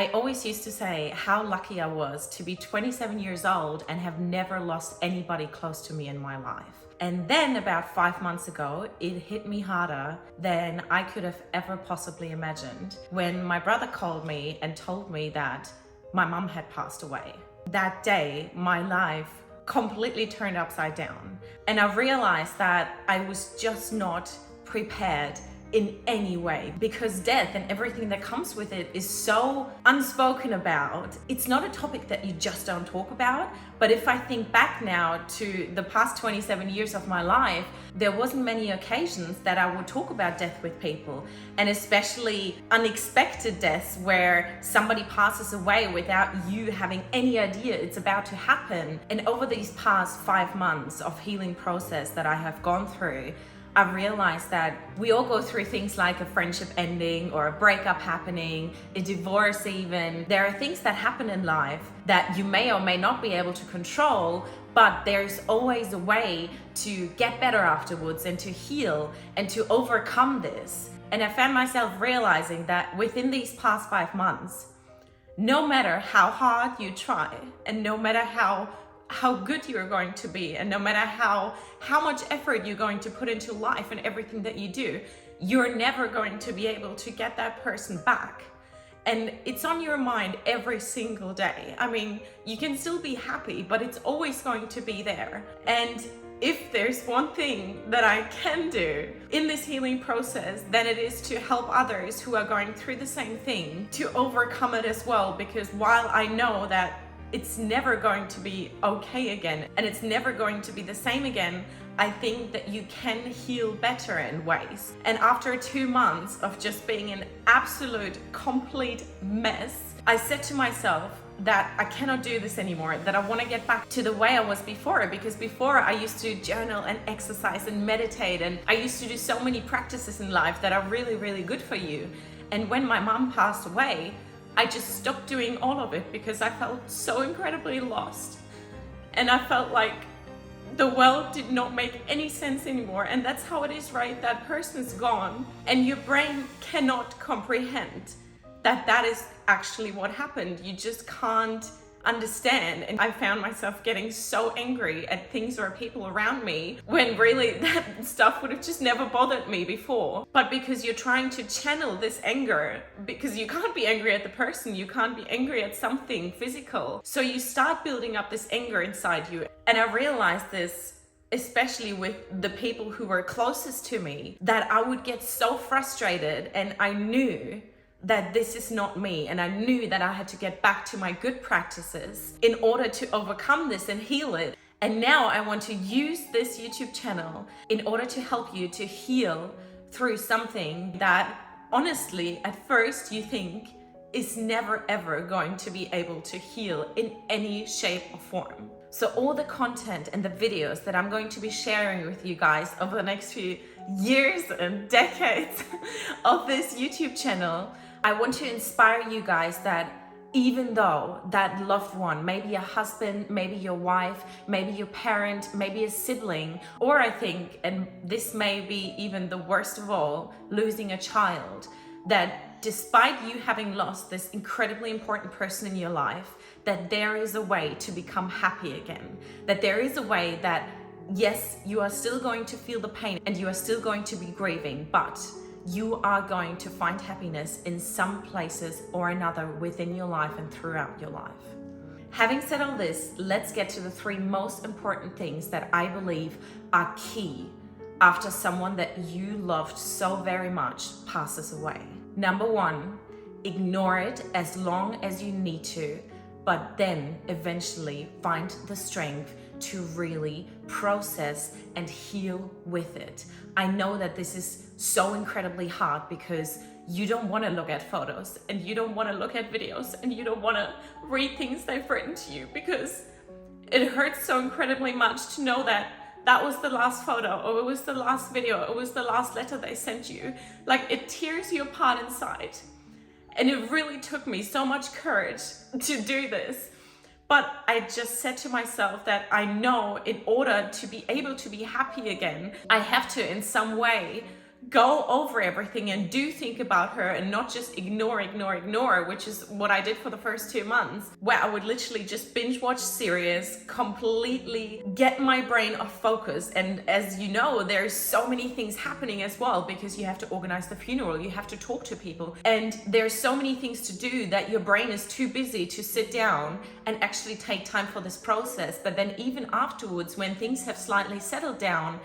I always used to say how lucky I was to be 27 years old and have never lost anybody close to me in my life. And then about 5 months ago, it hit me harder than I could have ever possibly imagined when my brother called me and told me that my mum had passed away. That day, my life completely turned upside down. And I realized that I was just not prepared in any way, because death and everything that comes with it is so unspoken about. It's not a topic that you just don't talk about. But if I think back now to the past 27 years of my life, there wasn't many occasions that I would talk about death with people, and especially unexpected deaths where somebody passes away without you having any idea it's about to happen. And over these past 5 months of healing process that I have gone through, I realized that we all go through things like a friendship ending or a breakup happening, a divorce even. There are things that happen in life that you may or may not be able to control, but there's always a way to get better afterwards and to heal and to overcome this. And I found myself realizing that within these past 5 months, no matter how hard you try and no matter how good you're going to be, and no matter how much effort you're going to put into life and everything that you do, you're never going to be able to get that person back. And it's on your mind every single day. I mean, you can still be happy, but it's always going to be there. And if there's one thing that I can do in this healing process, then it is to help others who are going through the same thing to overcome it as well. Because while I know that it's never going to be okay again, and it's never going to be the same again, I think that you can heal better in ways. And after 2 months of just being an absolute complete mess, I said to myself that I cannot do this anymore, that I want to get back to the way I was before. Because before I used to journal and exercise and meditate, and I used to do so many practices in life that are really, really good for you. And when my mom passed away, I just stopped doing all of it because I felt so incredibly lost. And I felt like the world did not make any sense anymore. And that's how it is, right? That person's gone and your brain cannot comprehend that that is actually what happened. You just can't understand. And I found myself getting so angry at things or people around me when really that stuff would have just never bothered me before. But because you're trying to channel this anger, because you can't be angry at the person, you can't be angry at something physical. So you start building up this anger inside you. And I realized this, especially with the people who were closest to me, that I would get so frustrated, and I knew that this is not me, and I knew that I had to get back to my good practices in order to overcome this and heal it. And now I want to use this YouTube channel in order to help you to heal through something that honestly at first you think is never ever going to be able to heal in any shape or form. So all the content and the videos that I'm going to be sharing with you guys over the next few years and decades of this YouTube channel, I want to inspire you guys that even though that loved one, maybe a husband, maybe your wife, maybe your parent, maybe a sibling, or I think, and this may be even the worst of all, losing a child, that despite you having lost this incredibly important person in your life, that there is a way to become happy again. That there is a way that, yes, you are still going to feel the pain and you are still going to be grieving, but you are going to find happiness in some places or another within your life and throughout your life. Having said all this, let's get to the 3 most important things that I believe are key after someone that you loved so very much passes away. Number 1, ignore it as long as you need to, but then eventually find the strength to really process and heal with it. I know that this is so incredibly hard because you don't want to look at photos and you don't want to look at videos and you don't want to read things they've written to you, because it hurts so incredibly much to know that that was the last photo, or it was the last video, it was the last letter they sent you. Like, it tears you apart inside. And it really took me so much courage to do this. But I just said to myself that I know in order to be able to be happy again, I have to in some way go over everything and do think about her and not just ignore, which is what I did for the first 2 months, where I would literally just binge watch series, completely get my brain off focus. And as you know, there's so many things happening as well, because you have to organize the funeral, you have to talk to people, and there's so many things to do that your brain is too busy to sit down and actually take time for this process. But then even afterwards, when things have slightly settled down,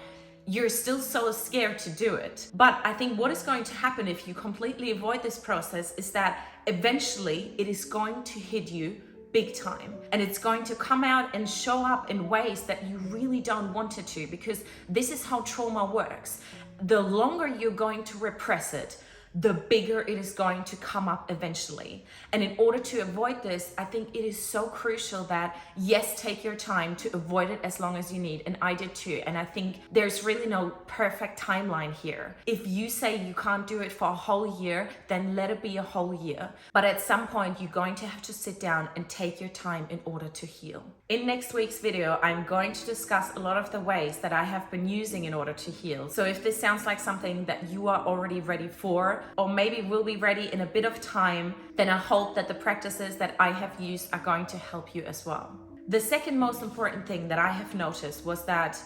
you're still so scared to do it. But I think what is going to happen if you completely avoid this process is that eventually it is going to hit you big time, and it's going to come out and show up in ways that you really don't want it to, because this is how trauma works. The longer you're going to repress it, the bigger it is going to come up eventually. And in order to avoid this, I think it is so crucial that, yes, take your time to avoid it as long as you need. And I did too. And I think there's really no perfect timeline here. If you say you can't do it for a whole year, then let it be a whole year. But at some point, you're going to have to sit down and take your time in order to heal. In next week's video, I'm going to discuss a lot of the ways that I have been using in order to heal. So if this sounds like something that you are already ready for, or maybe will be ready in a bit of time, then I hope that the practices that I have used are going to help you as well. The second most important thing that I have noticed was that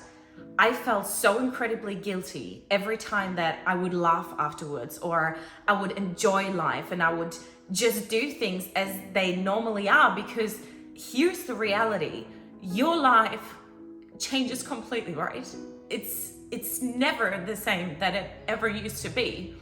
I felt so incredibly guilty every time that I would laugh afterwards, or I would enjoy life and I would just do things as they normally are, because here's the reality. Your life changes completely, right? It's never the same that it ever used to be.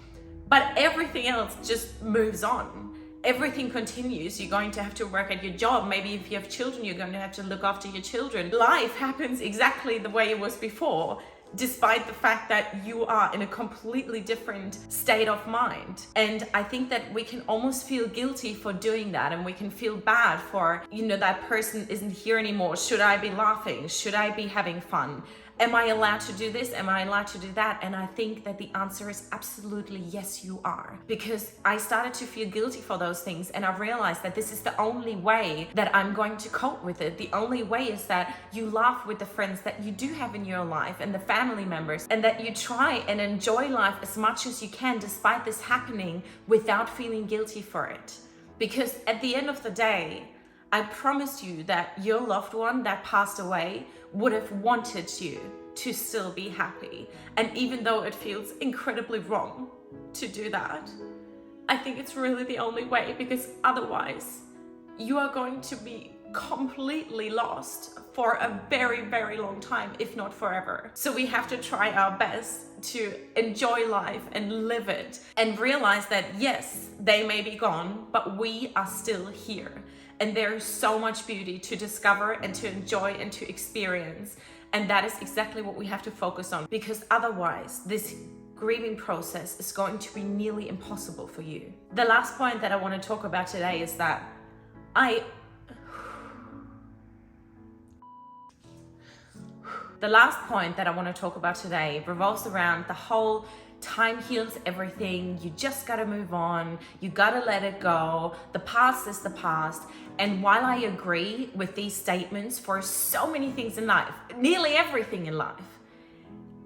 But everything else just moves on. Everything continues. You're going to have to work at your job. Maybe if you have children, you're going to have to look after your children. Life happens exactly the way it was before, despite the fact that you are in a completely different state of mind. And I think that we can almost feel guilty for doing that, and we can feel bad for, that person isn't here anymore. Should I be laughing? Should I be having fun? Am I allowed to do this? Am I allowed to do that? And I think that the answer is absolutely yes, you are. Because I started to feel guilty for those things, and I realized that this is the only way that I'm going to cope with it. The only way is that you laugh with the friends that you do have in your life and the family members, and that you try and enjoy life as much as you can despite this happening without feeling guilty for it. Because at the end of the day, I promise you that your loved one that passed away would have wanted you to still be happy. And even though it feels incredibly wrong to do that, I think it's really the only way, because otherwise you are going to be completely lost for a very, very long time, if not forever. So we have to try our best to enjoy life and live it, and realize that yes, they may be gone, but we are still here. And there is so much beauty to discover and to enjoy and to experience. And that is exactly what we have to focus on, because otherwise this grieving process is going to be nearly impossible for you. The last point that I want to talk about today is that The last point that I want to talk about today revolves around the whole time heals everything, you just gotta move on, you gotta let it go, the past is the past. And while I agree with these statements for so many things in life, nearly everything in life,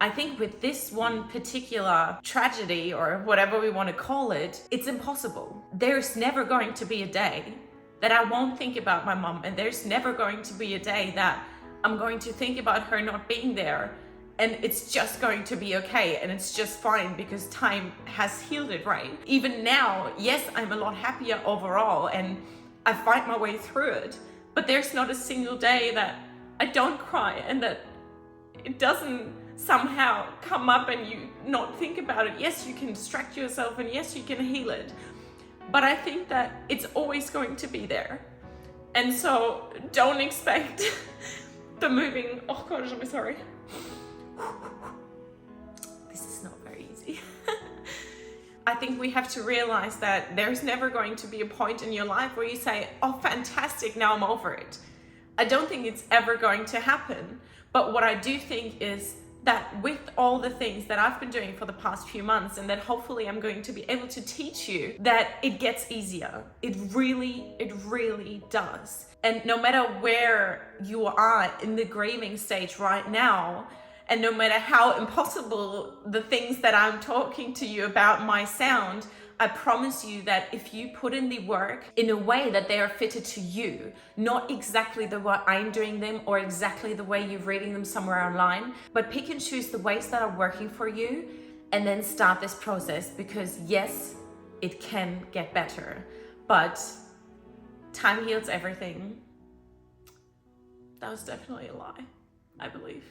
I think with this one particular tragedy, or whatever we want to call it, it's impossible. There's never going to be a day that I won't think about my mom, and there's never going to be a day that I'm going to think about her not being there, and it's just going to be okay, and it's just fine because time has healed it, right? Even now, yes, I'm a lot happier overall and I fight my way through it, but there's not a single day that I don't cry and that it doesn't somehow come up and you not think about it. Yes, you can distract yourself, and yes, you can heal it, but I think that it's always going to be there. And so don't expect the moving, oh gosh, I'm sorry. This is not very easy. I think we have to realize that there's never going to be a point in your life where you say, oh, fantastic, now I'm over it. I don't think it's ever going to happen. But what I do think is that with all the things that I've been doing for the past few months, and that hopefully I'm going to be able to teach you, that it gets easier. It really does. And no matter where you are in the grieving stage right now, And no matter how impossible the things that I'm talking to you about might sound, I promise you that if you put in the work in a way that they are fitted to you, not exactly the way I'm doing them or exactly the way you're reading them somewhere online, but pick and choose the ways that are working for you and then start this process, because yes, it can get better, but time heals everything. That was definitely a lie, I believe.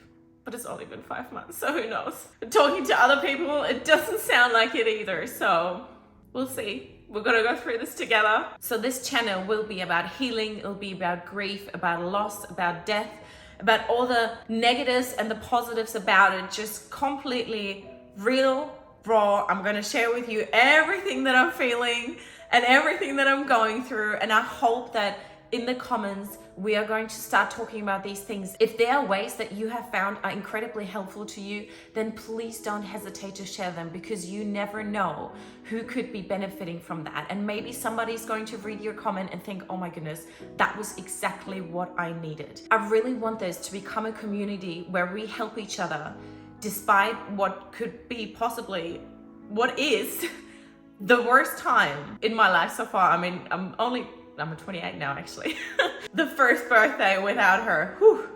But it's only been 5 months, so who knows? Talking to other people, it doesn't sound like it either, so we'll see. We're gonna go through this together. So this channel will be about healing, it'll be about grief, about loss, about death, about all the negatives and the positives about it, just completely real, raw. I'm gonna share with you everything that I'm feeling and everything that I'm going through, and I hope that in the comments, we are going to start talking about these things. If there are ways that you have found are incredibly helpful to you, then please don't hesitate to share them, because you never know who could be benefiting from that. And maybe somebody's going to read your comment and think, oh my goodness, that was exactly what I needed. I really want this to become a community where we help each other, despite what could be possibly, what is the worst time in my life so far. I mean, I'm 28 now, actually. The first birthday without her, whew.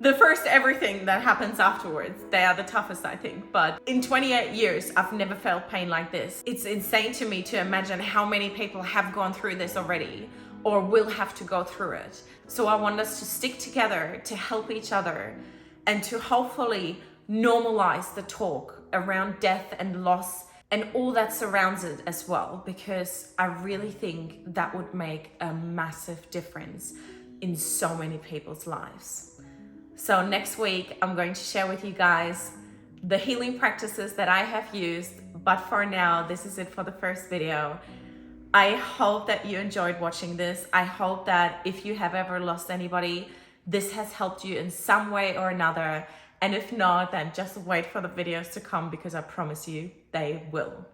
The first everything that happens afterwards, they are the toughest, I think. But in 28 years, I've never felt pain like this. It's insane to me to imagine how many people have gone through this already or will have to go through it. So I want us to stick together to help each other and to hopefully normalize the talk around death and loss and all that surrounds it as well, because I really think that would make a massive difference in so many people's lives. So next week, I'm going to share with you guys the healing practices that I have used, but for now, this is it for the first video. I hope that you enjoyed watching this. I hope that if you have ever lost anybody, this has helped you in some way or another. And if not, then just wait for the videos to come, because I promise you they will.